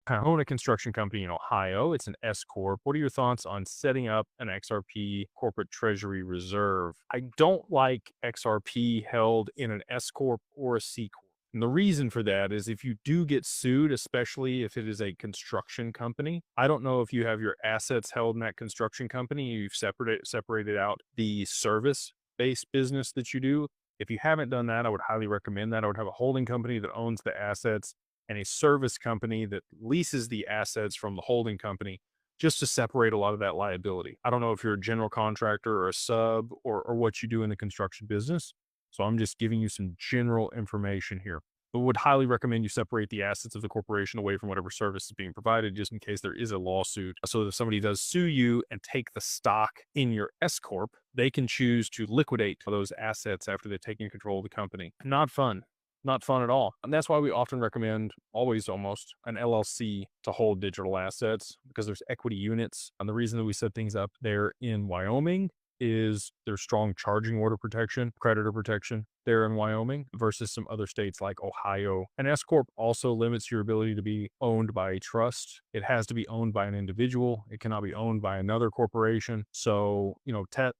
I own a construction company in Ohio. It's an S-Corp. What are your thoughts on setting up an XRP corporate treasury reserve? I don't like XRP held in an S-Corp or a C-Corp. And the reason for that is if you do get sued, especially if it is a construction company, I don't know if you have your assets held in that construction company, you've separated out the service-based business that you do. If you haven't done that, I would highly recommend that. I would have a holding company that owns the assets and a service company that leases the assets from the holding company just to separate a lot of that liability. I don't know if you're a general contractor or a sub or what you do in the construction business. So I'm just giving you some general information here. But would highly recommend you separate the assets of the corporation away from whatever service is being provided, just in case there is a lawsuit. So that if somebody does sue you and take the stock in your S Corp, they can choose to liquidate those assets after they've taken control of the company. Not fun. Not fun at all. And that's why we often recommend, always almost, an LLC to hold digital assets because there's equity units. And the reason that we set things up there in Wyoming is there's strong charging order protection, creditor protection there in Wyoming versus some other states like Ohio. And S Corp also limits your ability to be owned by a trust. It has to be owned by an individual. It cannot be owned by another corporation. So,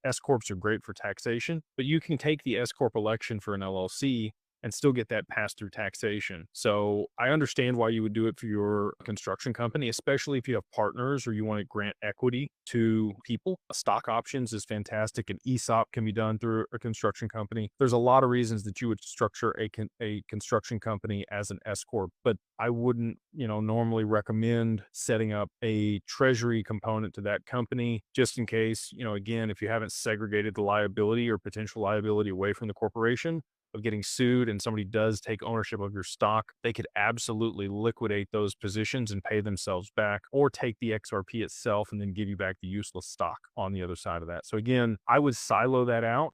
S Corps are great for taxation, but you can take the S Corp election for an LLC and still get that pass-through taxation. So I understand why you would do it for your construction company, especially if you have partners or you want to grant equity to people. Stock options is fantastic, and ESOP can be done through a construction company. There's a lot of reasons that you would structure a construction company as an S Corp, but I wouldn't, normally recommend setting up a treasury component to that company just in case, again, if you haven't segregated the liability or potential liability away from the corporation, of getting sued and somebody does take ownership of your stock, they could absolutely liquidate those positions and pay themselves back, or take the XRP itself and then give you back the useless stock on the other side of that. So again, I would silo that out